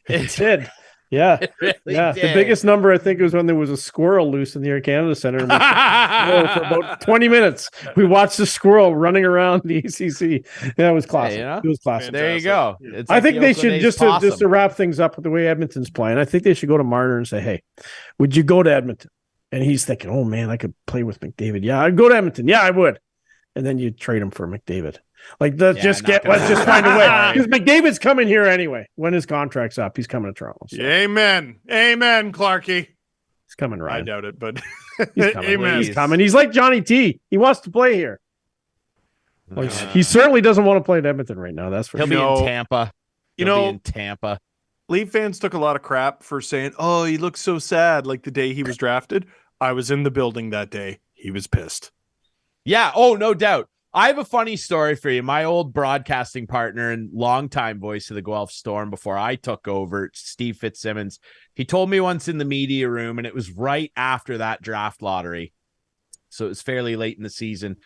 It did. Yeah, Really yeah. did. The biggest number I think was when there was a squirrel loose in the Air Canada Center. And for about 20 minutes, we watched the squirrel running around the ACC. Yeah, it was classic. Hey, you know? It was classic. There you go. It's I like think the they Oakland should A's just to wrap things up with the way Edmonton's playing. I think they should go to Marner and say, "Hey, would you go to Edmonton?" And he's thinking, "Oh man, I could play with McDavid. Yeah, I'd go to Edmonton. Yeah, I would." And then you trade him for McDavid. Like, let's just find a way. Because McDavid's coming here anyway. When his contract's up, he's coming to Toronto. So. Amen, Clarkey. He's coming, Ryan. I doubt it, but he's coming. Amen. He's coming. He's like Johnny T. He wants to play here. Like, he certainly doesn't want to play in Edmonton right now. That's for He'll sure. be in Tampa. He'll be in Tampa. Leaf fans took a lot of crap for saying, "Oh, he looks so sad," like the day he was drafted. I was in the building that day. He was pissed. Yeah. Oh, no doubt. I have a funny story for you. My old broadcasting partner and longtime voice of the Guelph Storm before I took over, Steve Fitzsimmons, he told me once in the media room, and it was right after that draft lottery. So it was fairly late in the season.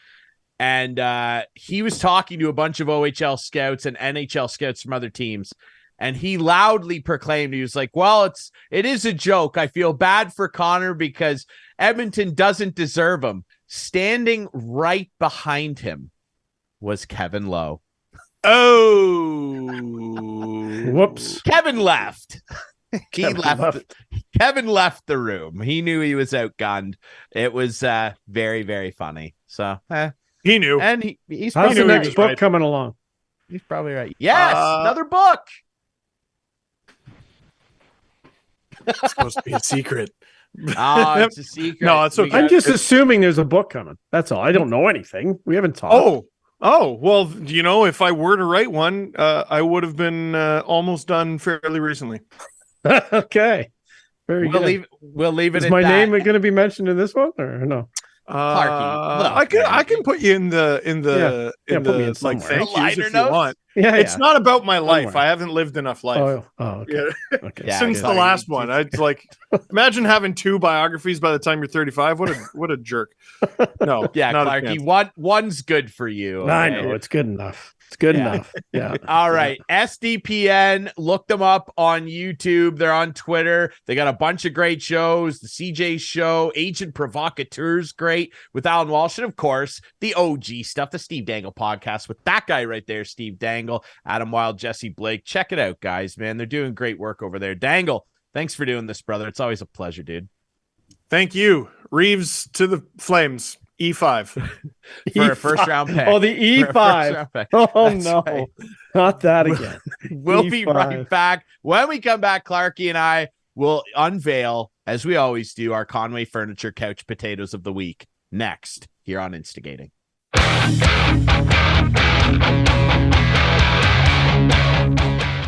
And he was talking to a bunch of OHL scouts and NHL scouts from other teams. And he loudly proclaimed, he was like, "Well, it is a joke. I feel bad for Connor because Edmonton doesn't deserve him." Standing right behind him was Kevin Lowe. Oh, whoops! Kevin left. Kevin left the room. He knew he was outgunned. It was very, very funny. So he knew, and he's how's the next book right. coming along? He's probably right. Yes, another book. It's supposed to be a secret. Oh, it's a secret. No, it's okay. I'm just assuming there's a book coming. That's all. I don't know anything. We haven't talked. Oh, well, if I were to write one, I would have been almost done fairly recently. Okay. Very good. We'll leave it Is at my that. name going to be mentioned in this one or no? Clarkey, I can put you in the put me in like somewhere. thank yous Liner if you notes? want. Yeah, It's not about my life. Somewhere. I haven't lived enough life. Oh, okay. Yeah. Okay. Yeah, Since the sorry. last one, I'd like imagine having 2 biographies by the time you're 35. What a jerk. No, Yeah, not a Clarkey, chance. one's good for you. I okay? know it's good enough. It's good enough. Yeah. All right. SDPN, look them up on YouTube. They're on Twitter. They got a bunch of great shows. The CJ Show, Agent Provocateur's great with Alan Walsh. And of course, the OG stuff, the Steve Dangle podcast with that guy right there, Steve Dangle, Adam Wild, Jesse Blake. Check it out, guys, man. They're doing great work over there. Dangle, thanks for doing this, brother. It's always a pleasure, dude. Thank you. Reaves to the Flames. E5 For a first round pick. Oh, the E5. Oh, That's no. right. Not that again. We'll be E5. right back. When we come back, Clarkey and I will unveil, as we always do, our Conway Furniture Couch Potatoes of the Week next here on Instigating.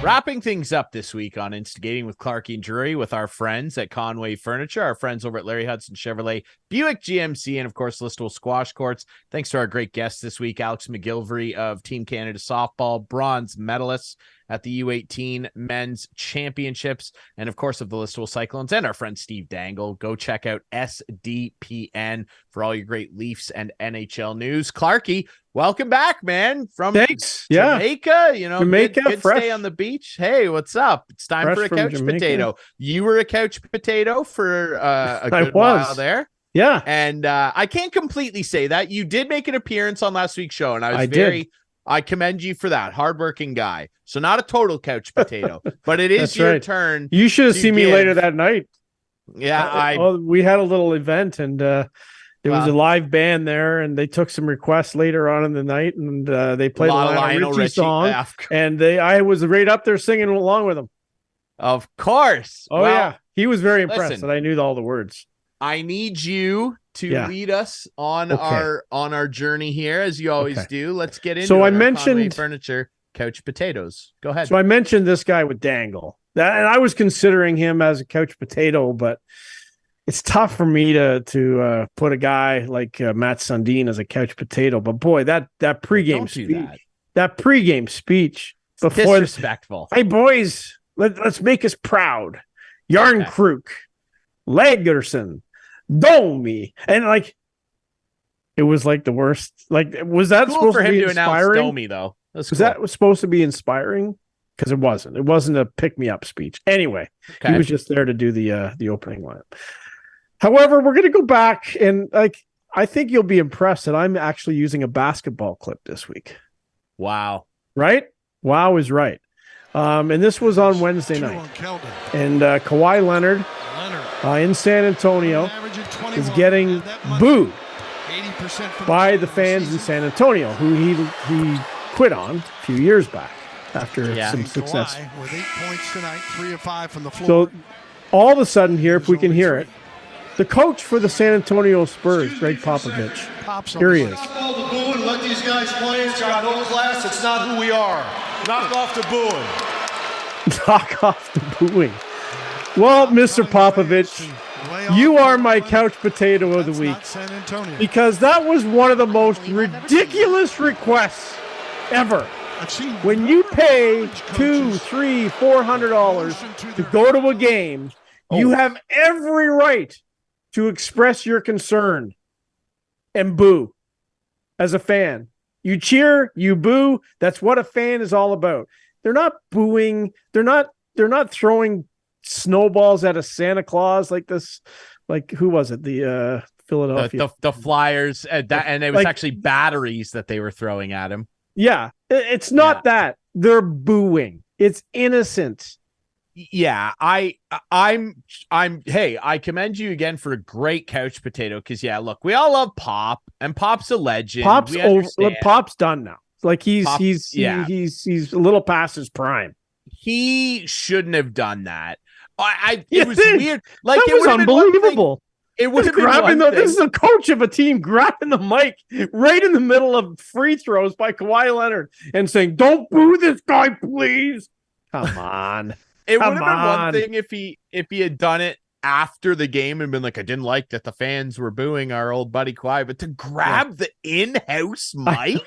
Wrapping things up this week on Instigating with Clarkey and Drury with our friends at Conway Furniture, our friends over at Larry Hudson Chevrolet, Buick GMC, and of course, Listowel Squash Courts. Thanks to our great guests this week, Alex McGillivray of Team Canada Softball, bronze medalists, at the U18 Men's Championships, and of course of the Listowel Cyclones and our friend Steve Dangle. Go check out SDPN for all your great Leafs and NHL news. Clarkey, welcome back, man. From Thanks. Jamaica, Jamaica, good stay on the beach. Hey, what's up? It's time Fresh for a couch Jamaica. potato. You were a couch potato for a good while there. Yeah. And I can't completely say that. You did make an appearance on last week's show, and I commend you for that. Hardworking guy. So not a total couch potato, but it is your turn. You should have seen me later that night. Yeah, we had a little event, and there was a live band there, and they took some requests later on in the night, and they played a Lionel Richie song, and I was right up there singing along with them. Of course. Oh, yeah. He was very impressed that I knew all the words. I need you to lead us on our journey here, as you always do. Let's get into I mentioned Conway Furniture Couch Potatoes. Go ahead. So I mentioned this guy with Dangle, and I was considering him as a couch potato, but it's tough for me to put a guy like Matt Sundin as a couch potato. But boy, that pregame speech before disrespectful. Hey boys, let's make us proud. Yarn Kruk, Lagerson, Domi, and it was like the worst. Was that cool supposed for to him be to inspiring? Announce Domi though? That was supposed to be inspiring? Because it wasn't. It wasn't a pick me up speech. Anyway, he was just there to do the opening lineup. However, we're going to go back and I think you'll be impressed that I'm actually using a basketball clip this week. Wow! Right? Wow is right. And this was on Wednesday night, and Kawhi Leonard in San Antonio is getting booed by the fans in San Antonio, who he quit on a few years back after some success. With 8 points tonight, 3 of 5 from the floor. So all of a sudden here, if we can hear it, the coach for the San Antonio Spurs, Greg Popovich, here he is. Stop all the booing, let these guys play. It's got no class. It's not who we are. Knock off the booing. Knock off the booing. Well, Mr. Popovich, you are my couch potato of the week, because that was one of the most ridiculous requests ever. When you pay $200, $300, $400 to go to a game, you have every right to express your concern and boo as a fan. You cheer, you boo. That's what a fan is all about. They're not booing. They're not throwing snowballs at a Santa Claus like this. Like, who was it? The Philadelphia, the Flyers, and it was actually batteries that they were throwing at him. Yeah, it's not that. They're booing. It's innocent. Yeah, I'm hey, I commend you again for a great couch potato, because look, we all love Pop, and Pop's a legend. Pop's over. Pop's done now. Like he's a little past his prime. He shouldn't have done that. It was weird. Like, it was unbelievable. It would have been this is the coach of a team grabbing the mic right in the middle of free throws by Kawhi Leonard and saying, "Don't boo this guy, please." Come on. It would have been one thing if he had done it after the game and been like, "I didn't like that the fans were booing our old buddy Kawhi," but to grab the in-house mic,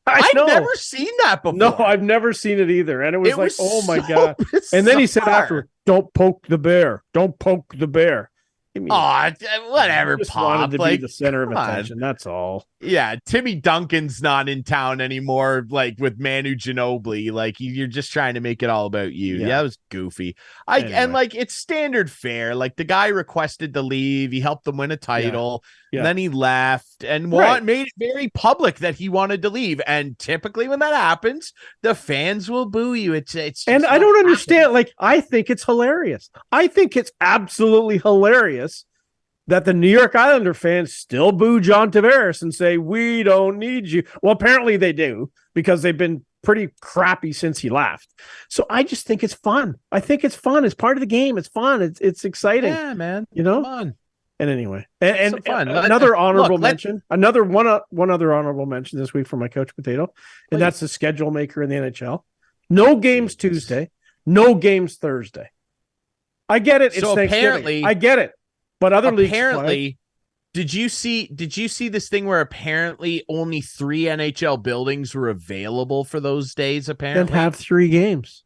I've never seen that before. No, I've never seen it either. And it was oh my God. Bizarre. And then he said after, "Don't poke the bear. Don't poke the bear." Whatever, just Pop. Wanted to be the center of attention. That's all. Yeah, Timmy Duncan's not in town anymore. Like with Manu Ginobili, like you're just trying to make it all about you. Yeah, that was goofy. And it's standard fare. Like the guy requested to leave. He helped them win a title. Yeah. Then he left and made it very public that he wanted to leave. And typically when that happens, the fans will boo you. It's just and I don't understand. Like, I think it's hilarious. I think it's absolutely hilarious that the New York Islander fans still boo John Tavares and say, "We don't need you." Well, apparently they do, because they've been pretty crappy since he left. So I just think it's fun. I think it's fun. It's part of the game. It's fun. It's exciting. Yeah, man. Come on. And anyway, and another honorable mention, another one other honorable mention this week for my couch potato, and that's the schedule maker in the NHL. No games Tuesday, no games Thursday. I get it. It's Thanksgiving. I get it. But other leagues apparently Did you see this thing where apparently only 3 NHL buildings were available for those days? Apparently, and have 3 games.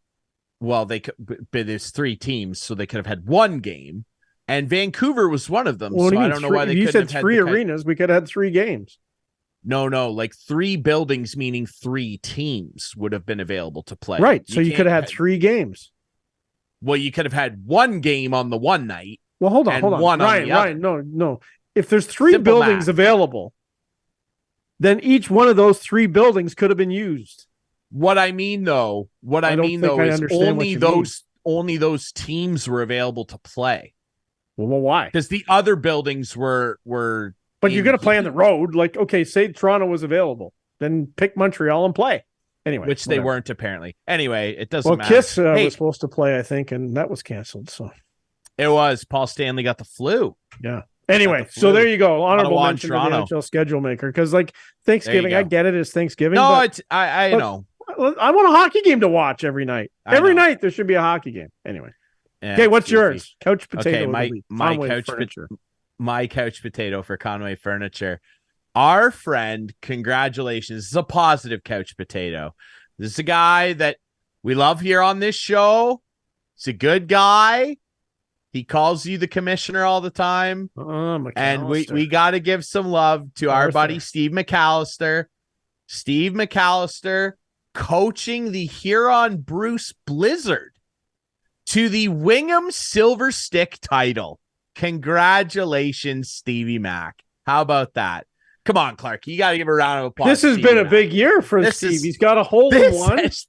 Well, they could, but there's 3 teams, so they could have had 1 game, and Vancouver was one of them. Well, so I don't know why they. You said 3 arenas. We could have had 3 games. No, like 3 buildings, meaning 3 teams would have been available to play. Right, so you could have had 3 games. Well, you could have had 1 game on the one night. Well, hold on. Ryan, no. If there's 3 Simple buildings math. available, then each one of those 3 buildings could have been used. What I mean, though, is only those teams were available to play. Well, why? Because the other buildings were. But you're going to play on the road. Like, okay, say Toronto was available, then pick Montreal and play. Anyway, which they weren't apparently. Anyway, it doesn't matter. Kiss was supposed to play, I think, and that was canceled. So it was. Paul Stanley got the flu. Yeah. Anyway, so there you go. Honorable mention to the Toronto. NHL schedule maker, because like Thanksgiving, I get it. It's Thanksgiving. No, but I know. I want a hockey game to watch every night. Every night there should be a hockey game. Anyway. Yeah, okay, what's yours? Couch potato. Okay, my couch potato for Conway Furniture. Our friend, congratulations. This is a positive couch potato. This is a guy that we love here on this show. He's a good guy. He calls you the commissioner all the time. And we got to give some love to our buddy Steve McAllister. Steve McAllister coaching the Huron Bruce Blizzard to the Wingham Silver Stick title. Congratulations, Stevie Mac. How about that? Come on, Clark. You got to give a round of applause. This has been a big year for Steve. He's got a hole in one. This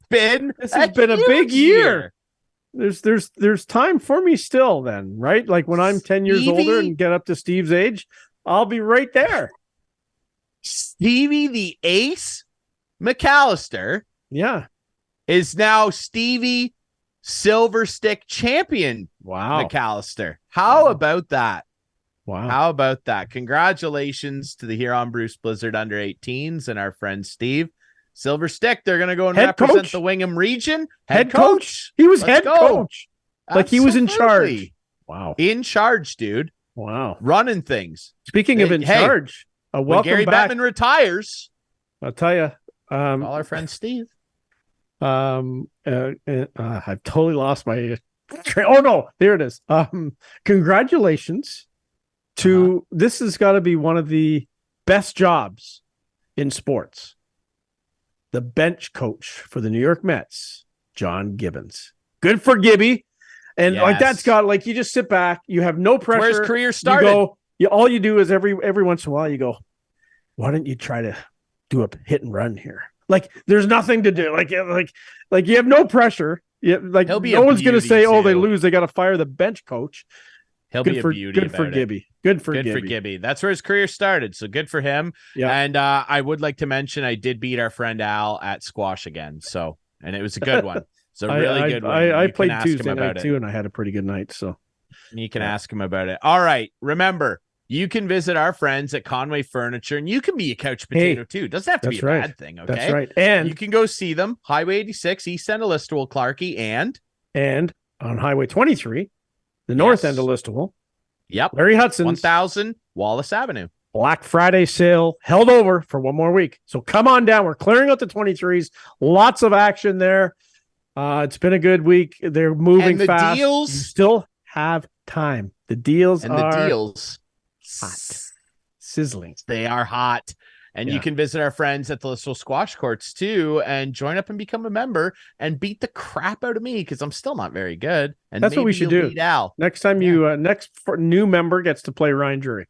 has been a big year. There's time for me still then, right? Like when I'm 10 years older and get up to Steve's age, I'll be right there. Stevie the Ace McAllister is now Stevie Silver Stick champion. Wow. McAllister. How about that? Wow. How about that? Congratulations to the Huron Bruce Blizzard under 18s and our friend Steve. Silver Stick, they're going to go and represent the Wingham region. Head coach. He was head coach. Like he was in charge. Wow. In charge, dude. Wow. Running things. Speaking of in charge, welcome when Gary back. Bettman retires, I'll tell you. Call our friend Steve. I've totally lost my train. Oh no, there it is. Congratulations to this has got to be one of the best jobs in sports. The bench coach for the New York Mets, John Gibbons. Good for Gibby. And like that's got like you just sit back, you have no pressure. Where his career started. All you do is every once in a while you go, why don't you try to do a hit and run here? Like there's nothing to do. Like you have no pressure. No one's going to say, "Oh, they lose. They got to fire the bench coach." He'll be a beauty. Good for Gibby. Good for Gibby. That's where his career started. So good for him. Yeah. And I would like to mention I did beat our friend Al at squash again. So and it was a good one. It's a really good one. I played Tuesday night too, and I had a pretty good night. So you can ask him about it. All right. Remember, you can visit our friends at Conway Furniture, and you can be a couch potato too. It doesn't have to be a bad thing. Okay, that's right. And you can go see them. Highway 86, east end of Listowel, Clarkey, and on Highway 23, the north end of Listowel. Yep, Larry Hudson, 1000 Wallace Avenue. Black Friday sale held over for one more week. So come on down. We're clearing out the 23s. Lots of action there. It's been a good week. They're moving fast. Deals, you still have time. The deals are hot. Sizzling. They are hot. And you can visit our friends at the Listowel Squash Courts too and join up and become a member and beat the crap out of me because I'm still not very good. And that's what we should do. Beat Al. Next time next new member gets to play Ryan Drury.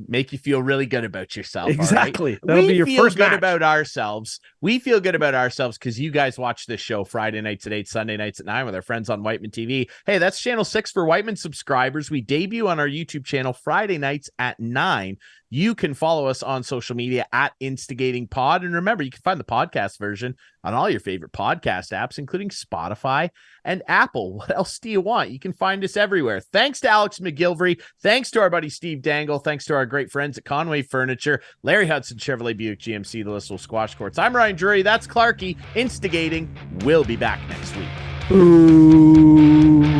Make you feel really good about yourself. Exactly. Right? That'll be your first match. About ourselves. We feel good about ourselves because you guys watch this show Friday nights at 8, Sunday nights at 9 with our friends on Whiteman TV. Hey, that's channel 6 for Whiteman subscribers. We debut on our YouTube channel Friday nights at 9. You can follow us on social media at Instigating Pod. And remember, you can find the podcast version on all your favorite podcast apps, including Spotify and Apple. What else do you want? You can find us everywhere. Thanks to Alex McGillivray. Thanks to our buddy Steve Dangle. Thanks to our great friends at Conway Furniture, Larry Hudson, Chevrolet Buick GMC, the Listowel Squash Courts. I'm Ryan Drury. That's Clarkey. Instigating. We'll be back next week. Ooh.